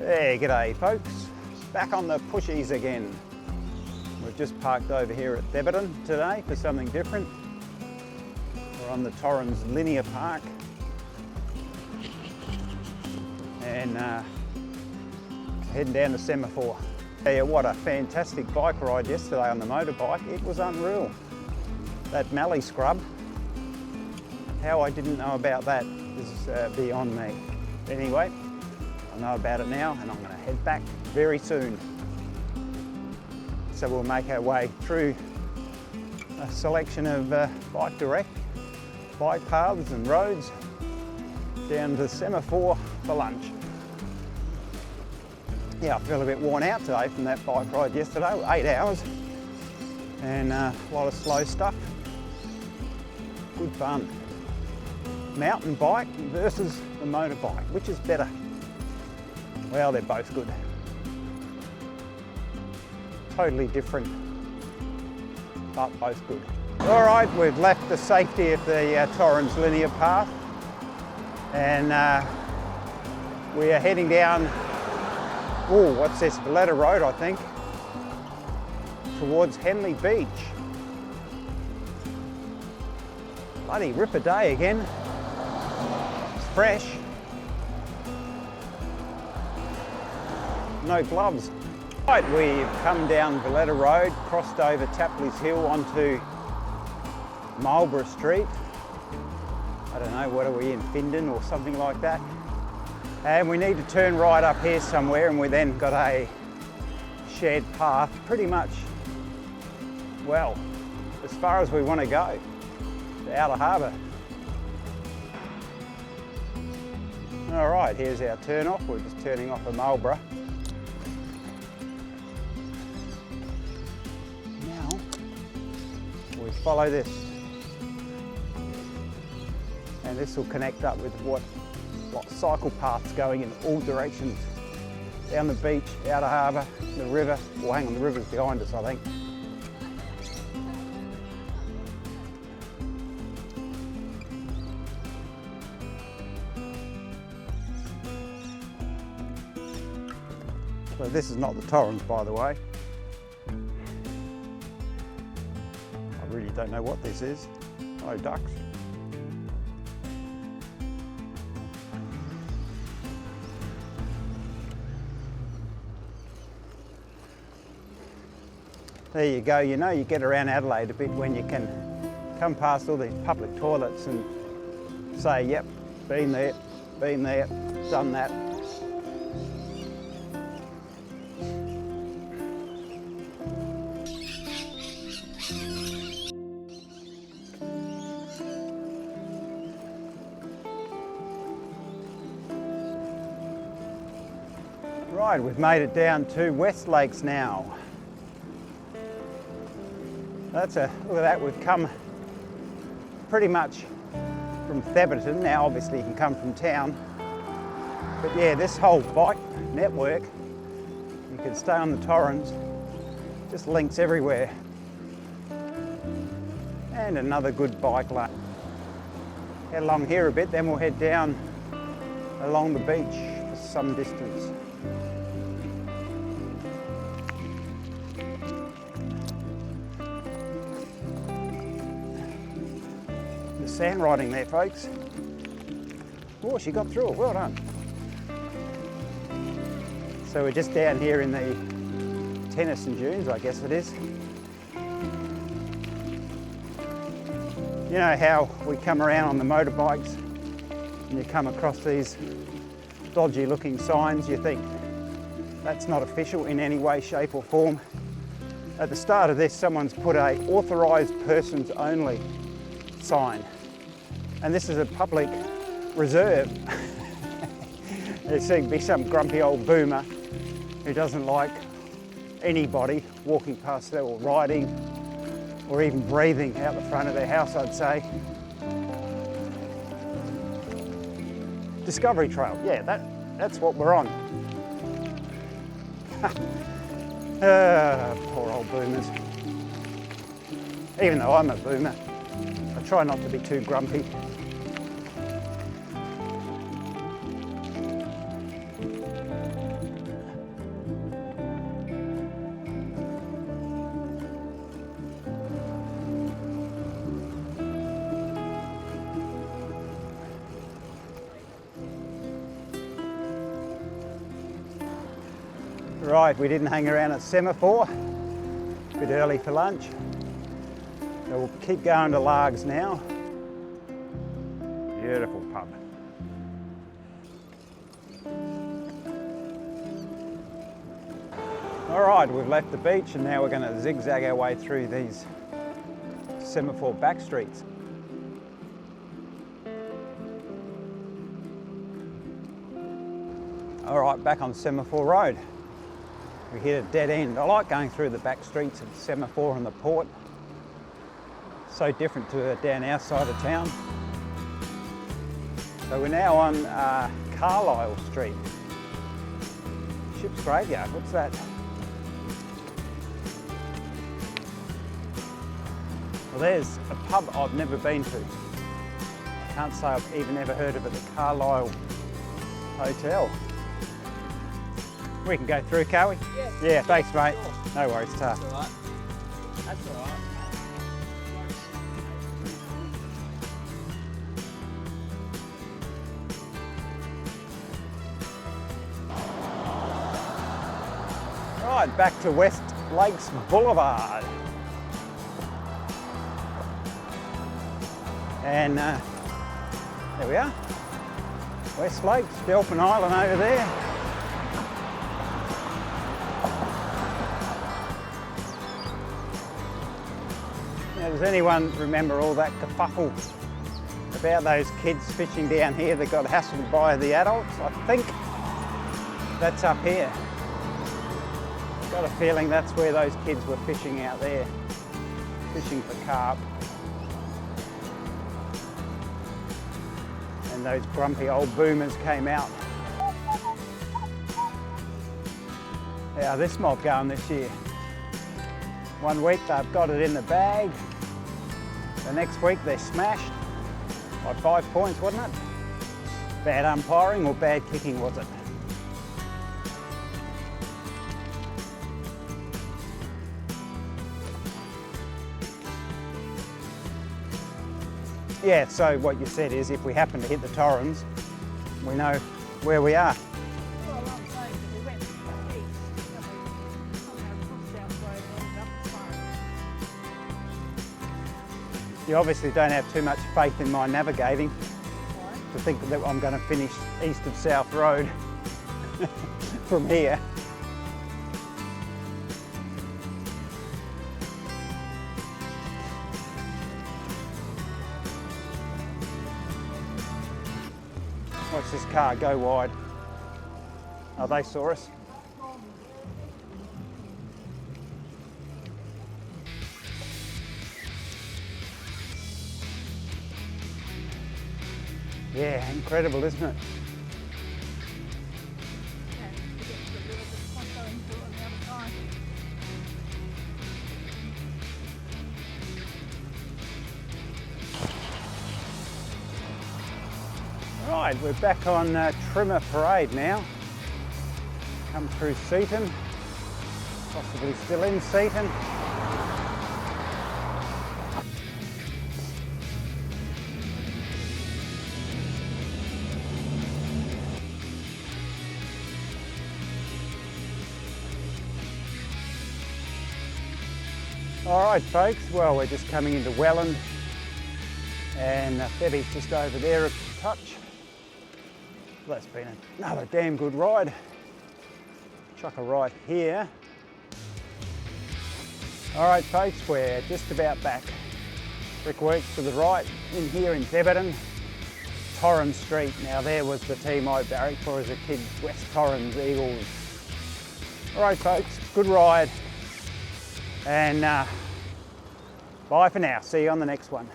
Hey, g'day folks. Back on the pushies again. We've just parked over here at Thebarton today for something different. We're on the Torrens Linear Park. And heading down the semaphore. Yeah, what a fantastic bike ride yesterday on the motorbike. It was unreal. That Mallee scrub, how I didn't know about that is beyond me. Anyway, I know about it now and I'm going to head back very soon. So we'll make our way through a selection of bike direct, bike paths and roads down to the semaphore for lunch. Yeah, I feel a bit worn out today from that bike ride yesterday, 8 hours, and a lot of slow stuff. Good fun. Mountain bike versus the motorbike, which is better? Well, they're both good. Totally different, but both good. All right, we've left the safety of the Torrens Linear Path, and we are heading down, what's this, Valletta Road, I think, towards Henley Beach. Bloody ripper day again. It's fresh. No gloves. Right, we've come down Valletta Road, crossed over Tapley's Hill onto Marlborough Street. I don't know, what are we in, Findon or something like that? And we need to turn right up here somewhere, and we then got a shared path pretty much, well, as far as we want to go, to Outer Harbour. All right, here's our turn off. We're just turning off at Marlborough. Now, we follow this. And this will connect up with what cycle paths going in all directions. Down the beach, Outer Harbour, the river. Well, hang on, the river's behind us, I think. So this is not the Torrens, by the way. I really don't know what this is. Oh, ducks. There you go, you know you get around Adelaide a bit when you can come past all these public toilets and say, yep, been there, done that. Right, we've made it down to West Lakes now. Look at that, we've come pretty much from Thebarton. Now obviously you can come from town, but yeah, this whole bike network, you can stay on the Torrens, just links everywhere. And another good bike lane. Head along here a bit, then we'll head down along the beach for some distance. Sand riding there, folks. Oh, she got through it, well done. So we're just down here in the Tennyson Dunes, I guess it is. You know how we come around on the motorbikes and you come across these dodgy looking signs, you think that's not official in any way, shape or form. At the start of this, someone's put a authorised persons only sign. And this is a public reserve. There seems to be some grumpy old boomer who doesn't like anybody walking past there or riding or even breathing out the front of their house, I'd say. Discovery Trail, yeah, that's what we're on. Poor old boomers. Even though I'm a boomer, I try not to be too grumpy. Right, we didn't hang around at semaphore. A bit early for lunch. So we'll keep going to Largs now. Beautiful pub. All right, we've left the beach and now we're going to zigzag our way through these semaphore back streets. All right, back on Semaphore Road. We hit a dead end. I like going through the back streets of Semaphore and the port. So different to down our side of town. So we're now on Carlisle Street. Ship's Graveyard, what's that? Well, there's a pub I've never been to. I can't say I've even ever heard of it, the Carlisle Hotel. We can go through, can't we? Yeah. Yeah, thanks, mate. Sure. No worries, Ta. That's all right. That's all right. Right, back to West Lakes Boulevard. And there we are. West Lakes, Delphin Island over there. Now, does anyone remember all that kerfuffle about those kids fishing down here that got hassled by the adults? I think that's up here. Got a feeling that's where those kids were fishing out there, fishing for carp. And those grumpy old boomers came out. How's this mob going this year? 1 week they've got it in the bag. The next week they're smashed by 5 points, wasn't it? Bad umpiring or bad kicking, was it? Yeah, so what you said is if we happen to hit the Torrens, we know where we are. Well, I'm saying we went east, and we crossed South Road and ended up at Farm. You obviously don't have too much faith in my navigating Right? to think that I'm going to finish east of South Road from here. Watch this car go wide. Oh, they saw us. Yeah, incredible, isn't it? Yeah, we get to the river, just Ponto into it on the other side. Right, we're back on Trimmer Parade now. Come through Seaton, possibly still in Seaton. All right, folks, well, we're just coming into Welland and Thebby's just over there a touch. Well, that's been another damn good ride. Chuck a right here. All right, folks, we're just about back. Brickworks to the right, in here in Thebarton, Torrens Street. Now there was the team I barracked for as a kid, West Torrens Eagles. All right, folks, good ride. And bye for now. See you on the next one.